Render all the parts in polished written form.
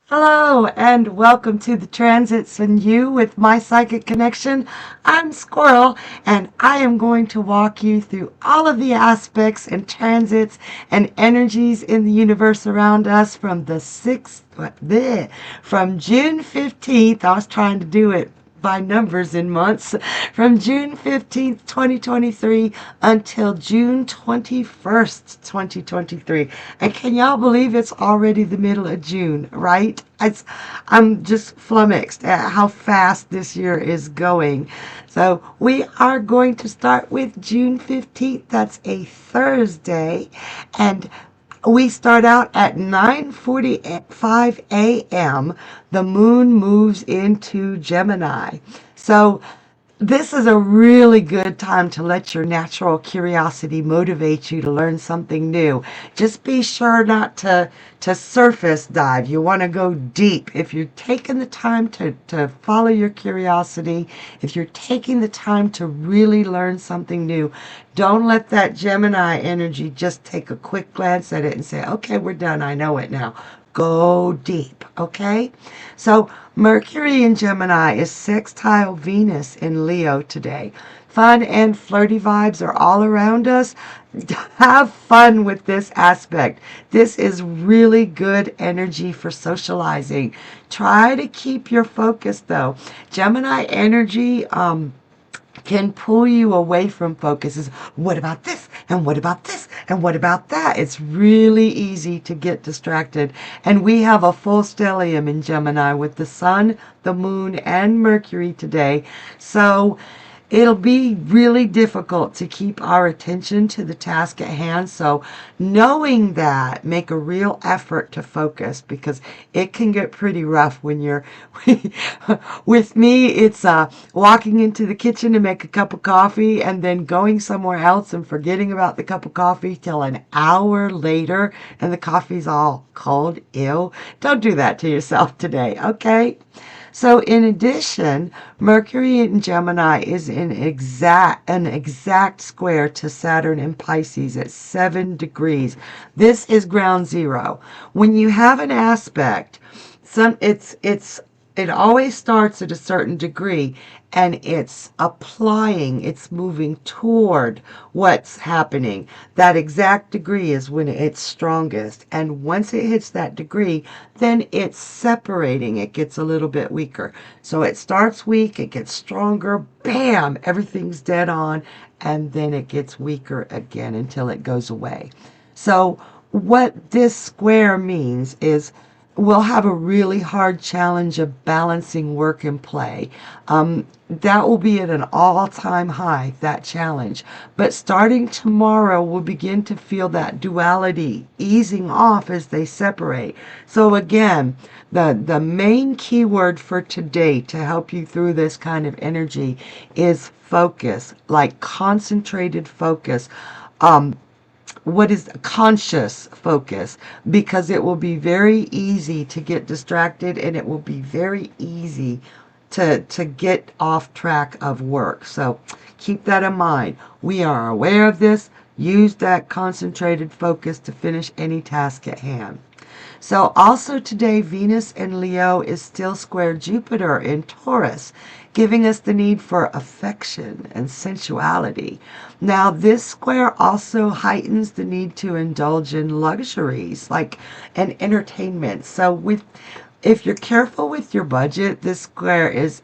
Hello and welcome to the Transits and You with my Psychic Connection. I'm Squirrel and I am going to walk you through all of the aspects and transits and energies in the universe around us from the from June 15th. I was trying to do it by numbers in months, from June 15th, 2023 until June 21st, 2023. And can y'all believe it's already the middle of June, right? I'm just flummoxed at how fast this year is going. So we are going to start with June 15th. That's a Thursday. And we start out at 9:45 a.m. The moon moves into Gemini. So this is a really good time to let your natural curiosity motivate you to learn something new. Just be sure not to surface dive. You want to go deep. If you're taking the time to follow your curiosity, if you're taking the time to really learn something new, don't let that Gemini energy just take a quick glance at it and say, okay, we're done. I know it now. Go deep, okay? So Mercury in Gemini is sextile Venus in Leo today. Fun and flirty vibes are all around us. Have fun with this aspect. This is really good energy for socializing. Try to keep your focus though. Gemini energy, can pull you away from focus. Is what about this? And what about this? And what about that? It's really easy to get distracted. And we have a full stellium in Gemini with the Sun, the Moon, and Mercury today. So it'll be really difficult to keep our attention to the task at hand. So knowing that, make a real effort to focus because it can get pretty rough when you're, with me, it's walking into the kitchen to make a cup of coffee and then going somewhere else and forgetting about the cup of coffee till an hour later and the coffee's all cold. Ew. Don't do that to yourself today, okay? So in addition, Mercury in Gemini is in an exact square to Saturn in Pisces at 7 degrees. This is ground zero. When you have an aspect, it always starts at a certain degree and it's applying, it's moving toward what's happening. That exact degree is when it's strongest. And once it hits that degree, then it's separating. It gets a little bit weaker. So it starts weak, it gets stronger, bam, everything's dead on, and then it gets weaker again until it goes away. So what this square means is we'll have a really hard challenge of balancing work and play. That will be at an all-time high, that challenge. But starting tomorrow, we'll begin to feel that duality easing off as they separate. So again, the main keyword for today to help you through this kind of energy is focus, like concentrated focus. What is conscious focus, because it will be very easy to get distracted and it will be very easy to get off track of work. So keep that in mind. We are aware of this. Use that concentrated focus to finish any task at hand. So also today, Venus in Leo is still square Jupiter in Taurus, giving us the need for affection and sensuality. Now, this square also heightens the need to indulge in luxuries like and entertainment. So if you're careful with your budget, this square is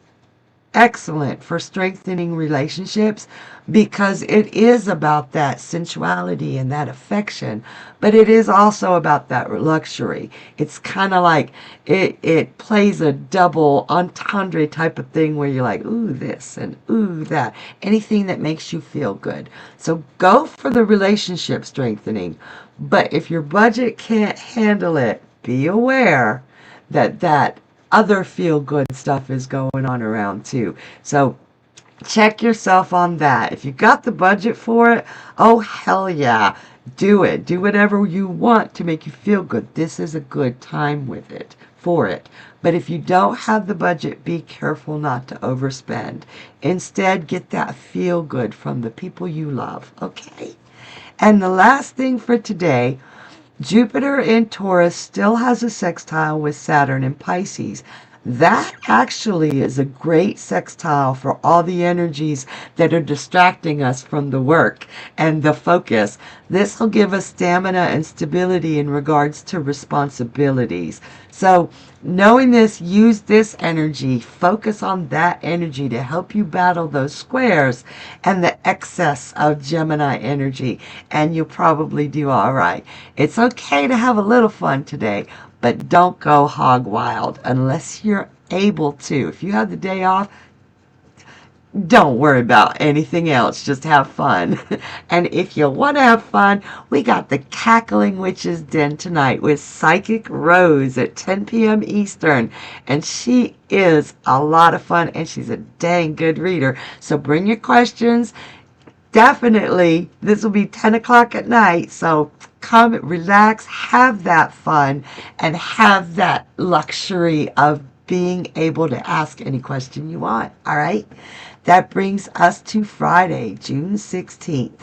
excellent for strengthening relationships because it is about that sensuality and that affection, but it is also about that luxury. It's kind of like it plays a double entendre type of thing where you're like, ooh, this and ooh, that. Anything that makes you feel good. So go for the relationship strengthening. But if your budget can't handle it, be aware that other feel-good stuff is going on around too. So check yourself on that. If you got the budget for it, oh hell yeah, do it. Do whatever you want to make you feel good. This is a good time with it for it. But if you don't have the budget, be careful not to overspend. Instead, get that feel good from the people you love, okay? And the last thing for today, Jupiter in Taurus still has a sextile with Saturn in Pisces. That actually is a great sextile for all the energies that are distracting us from the work and the focus. This will give us stamina and stability in regards to responsibilities. So knowing this, use this energy, focus on that energy to help you battle those squares and the excess of Gemini energy, and you'll probably do all right. It's okay to have a little fun today, but don't go hog wild unless you're able to. If you have the day off, don't worry about anything else. Just have fun. And if you want to have fun, we got the Cackling Witches Den tonight with Psychic Rose at 10 p.m. Eastern. And she is a lot of fun, and she's a dang good reader. So bring your questions. Definitely, this will be 10 o'clock at night, so come, relax, have that fun, and have that luxury of being able to ask any question you want, all right? That brings us to Friday, June 16th.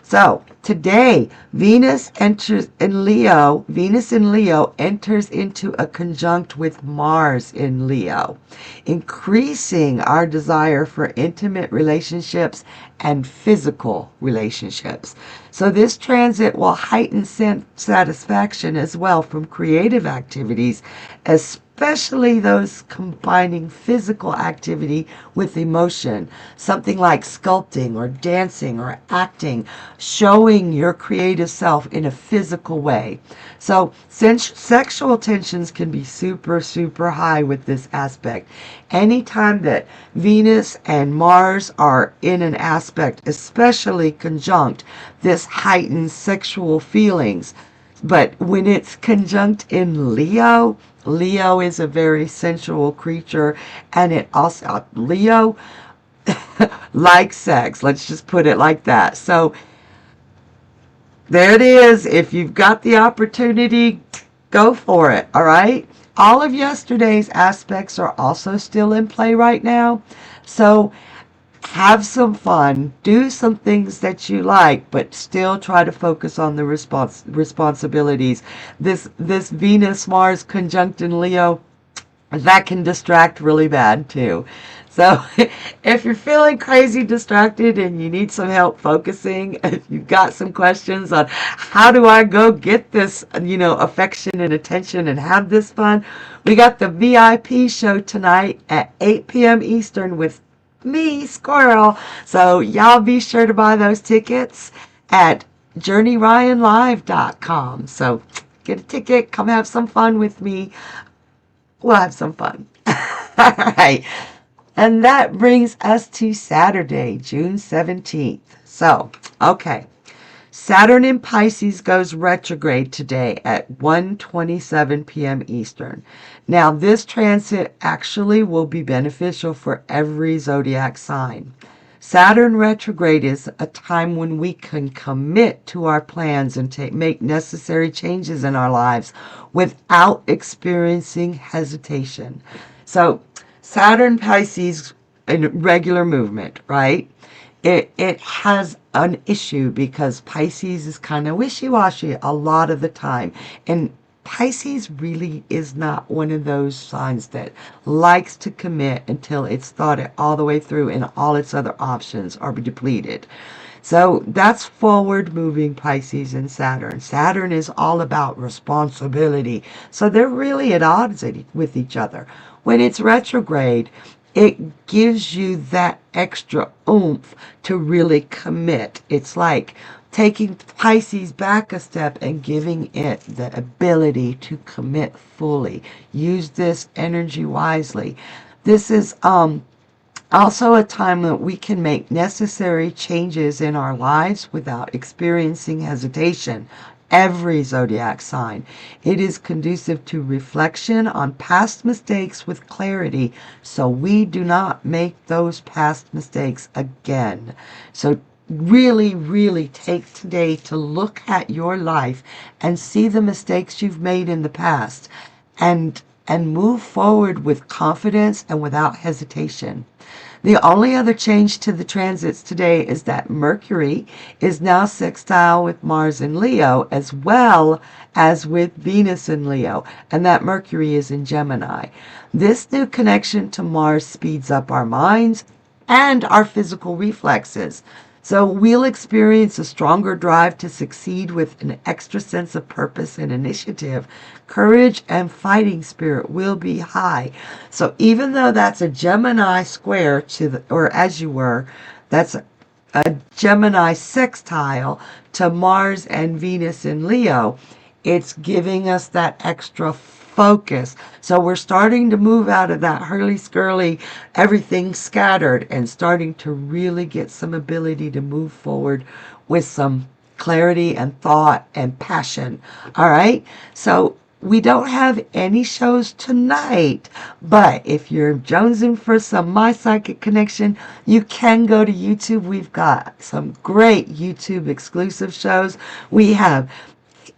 So today, Venus enters in Leo. Venus in Leo enters into a conjunct with Mars in Leo, increasing our desire for intimate relationships and physical relationships. So this transit will heighten satisfaction as well from creative activities, especially those combining physical activity with emotion, something like sculpting or dancing or acting, showing your creative self in a physical way. So sexual tensions can be super, super high with this aspect. Anytime that Venus and Mars are in an aspect, especially conjunct, this heightens sexual feelings. But when it's conjunct in Leo, Leo is a very sensual creature, and it also, Leo likes sex. Let's just put it like that. So there it is. If you've got the opportunity, go for it, all right? All of yesterday's aspects are also still in play right now. So have some fun, do some things that you like, but still try to focus on the responsibilities. This Venus-Mars conjunct in Leo, that can distract really bad too. So if you're feeling crazy distracted and you need some help focusing, if you've got some questions on how do I go get this, affection and attention and have this fun, we got the VIP show tonight at 8 p.m. Eastern with me, Squirrel. So y'all be sure to buy those tickets at JourneyRyanLive.com. So get a ticket, come have some fun with me. We'll have some fun. All right. And that brings us to Saturday, June 17th. So, okay. Saturn in Pisces goes retrograde today at 1:27 p.m. Eastern. Now, this transit actually will be beneficial for every zodiac sign. Saturn retrograde is a time when we can commit to our plans and make necessary changes in our lives without experiencing hesitation. So, Saturn Pisces in regular movement, right? It has an issue because Pisces is kind of wishy-washy a lot of the time. And Pisces really is not one of those signs that likes to commit until it's thought it all the way through and all its other options are depleted. So that's forward-moving Pisces and Saturn. Saturn is all about responsibility. So they're really at odds with each other. When it's retrograde, it gives you that extra oomph to really commit. It's like taking Pisces back a step and giving it the ability to commit fully. Use this energy wisely. This is also a time that we can make necessary changes in our lives without experiencing hesitation. Every zodiac sign. It is conducive to reflection on past mistakes with clarity, so we do not make those past mistakes again. So really, really take today to look at your life and see the mistakes you've made in the past and and move forward with confidence and without hesitation. The only other change to the transits today is that Mercury is now sextile with Mars in Leo, as well as with Venus in Leo, and that Mercury is in Gemini. This new connection to Mars speeds up our minds and our physical reflexes. So we'll experience a stronger drive to succeed with an extra sense of purpose and initiative. Courage and fighting spirit will be high. So even though that's a Gemini square to the, or as you were, that's a Gemini sextile to Mars and Venus in Leo, it's giving us that extra focus. So we're starting to move out of that hurly-scurly, everything scattered, and starting to really get some ability to move forward with some clarity and thought and passion. All right? So we don't have any shows tonight, but if you're jonesing for some My Psychic Connection, you can go to YouTube. We've got some great YouTube exclusive shows. We have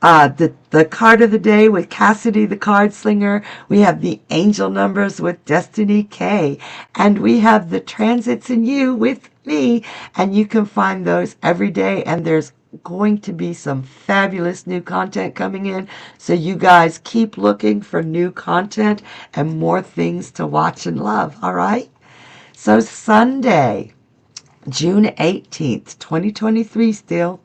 the card of the day with Cassidy the Card Slinger. We have the angel numbers with Destiny K. And we have the transits in you with me. And you can find those every day. And there's going to be some fabulous new content coming in. So you guys keep looking for new content and more things to watch and love. All right? So Sunday, June 18th, 2023 still.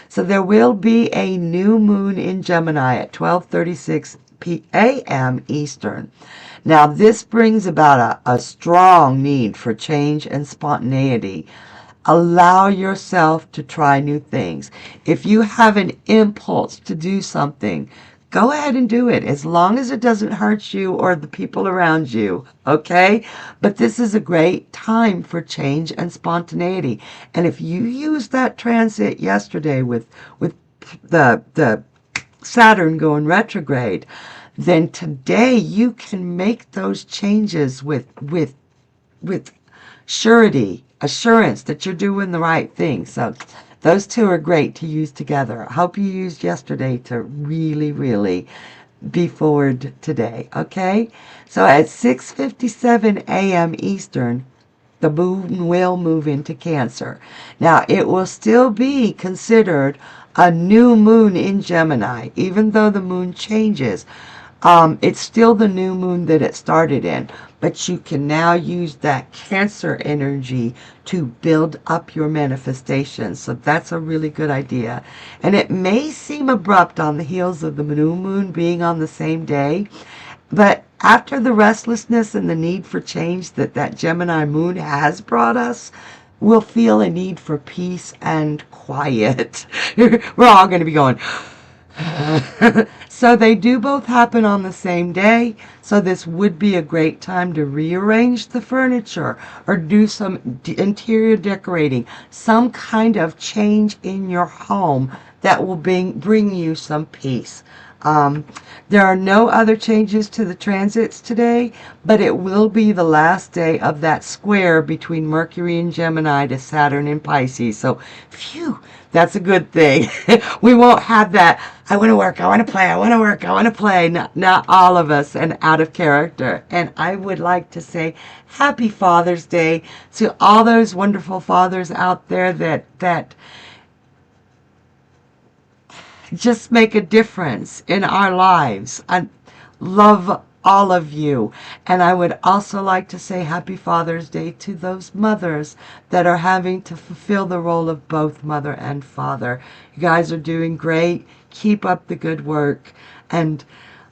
So there will be a new moon in Gemini at 12:36 a.m. Eastern. Now this brings about a strong need for change and spontaneity. Allow yourself to try new things. If you have an impulse to do something, go ahead and do it, as long as it doesn't hurt you or the people around you, okay? But this is a great time for change and spontaneity. And if you used that transit yesterday with the Saturn going retrograde, then today you can make those changes with assurance that you're doing the right thing. So those two are great to use together. I hope you used yesterday to really, really be forward today, okay? So at 6:57 a.m. Eastern, the moon will move into Cancer. Now, it will still be considered a new moon in Gemini, even though the moon changes. It's still the new moon that it started in, but you can now use that Cancer energy to build up your manifestations. So that's a really good idea. And it may seem abrupt on the heels of the new moon being on the same day, but after the restlessness and the need for change that Gemini moon has brought us, we'll feel a need for peace and quiet. We're all going to be going... So they do both happen on the same day. So this would be a great time to rearrange the furniture or do some interior decorating, some kind of change in your home that will bring you some peace. There are no other changes to the transits today, but it will be the last day of that square between Mercury and Gemini to Saturn in Pisces. So, phew, that's a good thing. We won't have that, I want to work, I want to play, I want to work, I want to play. Not all of us, and out of character. And I would like to say Happy Father's Day to all those wonderful fathers out there that just make a difference in our lives. I love all of you. And I would also like to say Happy Father's Day to those mothers that are having to fulfill the role of both mother and father. You guys are doing great. Keep up the good work. And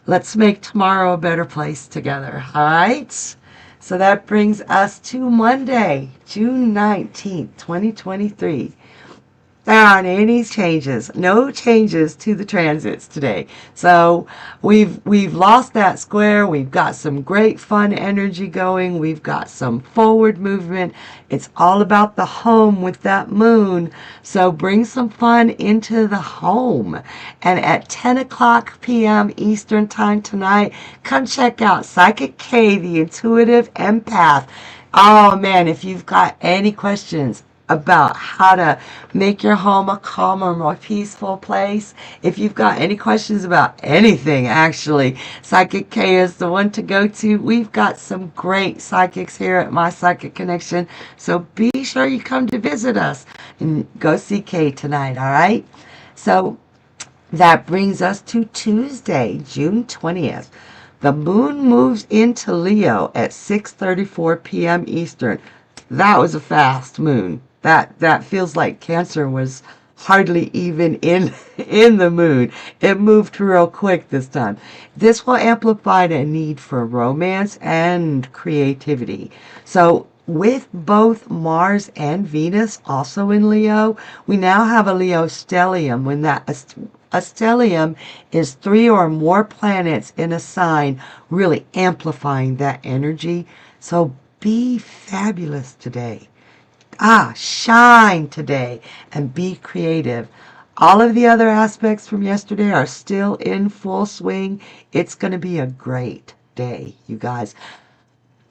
let's make tomorrow a better place together. All right? So that brings us to Monday, June 19th, 2023. There aren't any changes, no changes to the transits today. So we've lost that square. We've got some great fun energy going. We've got some forward movement. It's all about the home with that moon. So bring some fun into the home. And at 10 o'clock p.m. Eastern time tonight, come check out Psychic K, the Intuitive Empath. Oh man, if you've got any questions about how to make your home a calmer, more peaceful place. If you've got any questions about anything, actually, Psychic K is the one to go to. We've got some great psychics here at My Psychic Connection, so be sure you come to visit us and go see Kay tonight, all right? So that brings us to Tuesday, June 20th. The moon moves into Leo at 6:34 p.m. Eastern. That was a fast moon. That feels like Cancer was hardly even in the moon. It moved real quick this time. This will amplify the need for romance and creativity. So with both Mars and Venus also in Leo, we now have a Leo stellium. When that a stellium is 3 or more planets in a sign, really amplifying that energy. So be fabulous today. Shine today and be creative. All of the other aspects from yesterday are still in full swing. It's going to be a great day, you guys.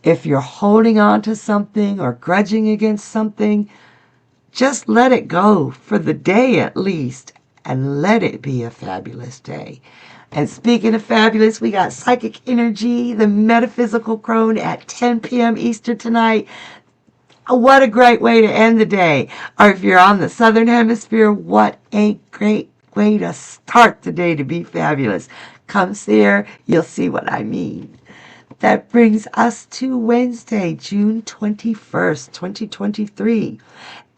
If you're holding on to something or grudging against something, just let it go for the day at least, and let it be a fabulous day. And speaking of fabulous, we got Psychic Energy, the Metaphysical Crone at 10 p.m. Eastern tonight. What a great way to end the day. Or if you're on the Southern Hemisphere, what a great way to start the day to be fabulous. Come see her, you'll see what I mean. That brings us to Wednesday, June 21st, 2023.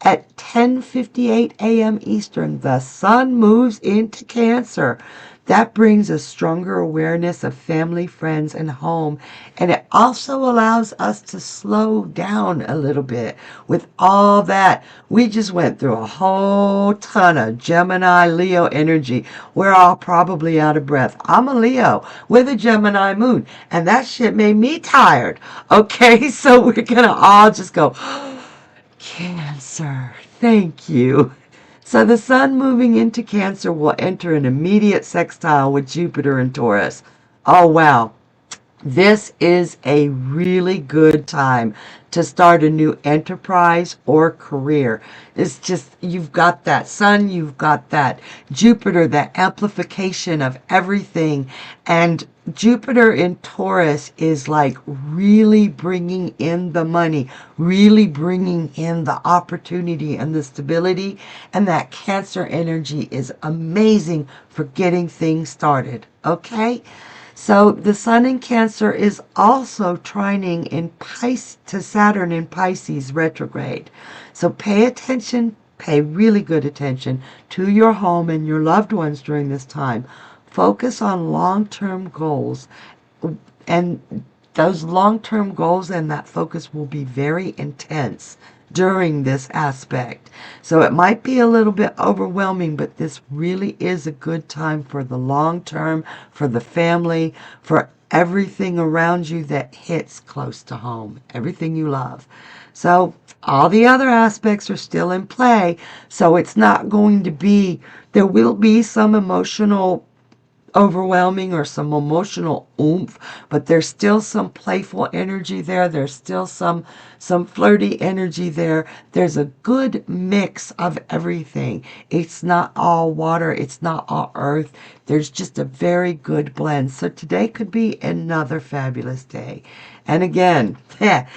At 10:58 a.m. Eastern, the sun moves into Cancer. That brings a stronger awareness of family, friends, and home. And it also allows us to slow down a little bit with all that. We just went through a whole ton of Gemini, Leo energy. We're all probably out of breath. I'm a Leo with a Gemini moon, and that shit made me tired. Okay, so we're going to all just go, Cancer, thank you. So the sun moving into Cancer will enter an immediate sextile with Jupiter in Taurus. Oh, wow. This is a really good time to start a new enterprise or career. It's just, you've got that sun, you've got that Jupiter, that amplification of everything. And Jupiter in Taurus is like really bringing in the money, really bringing in the opportunity and the stability. And that Cancer energy is amazing for getting things started. Okay? So the sun in Cancer is also trining in Pisces to Saturn in Pisces retrograde. So pay attention, pay really good attention to your home and your loved ones during this time. Focus on long-term goals, and those long-term goals and that focus will be very intense during this aspect. So it might be a little bit overwhelming, but this really is a good time for the long term, for the family, for everything around you that hits close to home, everything you love. So all the other aspects are still in play. So it's not going to be, there will be some emotional overwhelming or some emotional oomph, but there's still some playful energy there. There's still some flirty energy there. There's a good mix of everything. It's not all water. It's not all earth. There's just a very good blend. So today could be another fabulous day. And again, I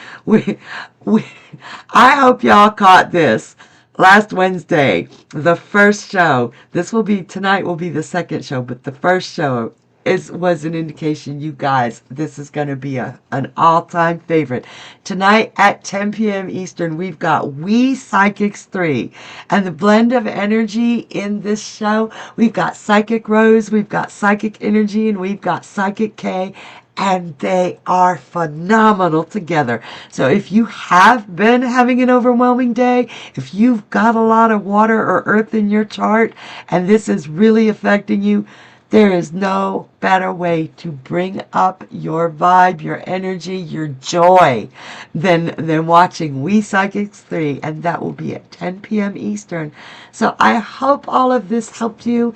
hope y'all caught this. Last Wednesday, the first show, tonight will be the second show, but the first show was an indication, you guys, this is going to be an all-time favorite. Tonight at 10 p.m. Eastern, we've got We Psychics 3. And the blend of energy in this show, we've got Psychic Rose, we've got Psychic Energy, and we've got Psychic K. And they are phenomenal together. So if you have been having an overwhelming day, if you've got a lot of water or earth in your chart, and this is really affecting you, there is no better way to bring up your vibe, your energy, your joy than watching We Psychics 3, and that will be at 10 p.m. Eastern. So I hope all of this helped you.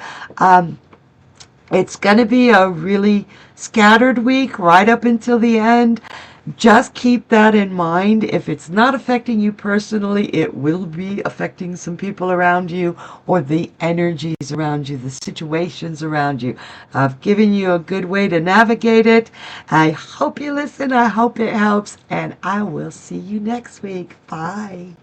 It's going to be a really scattered week right up until the end. Just keep that in mind. If it's not affecting you personally, it will be affecting some people around you, or the energies around you, the situations around you. I've given you a good way to navigate it. I hope you listen. I hope it helps. And I will see you next week. Bye.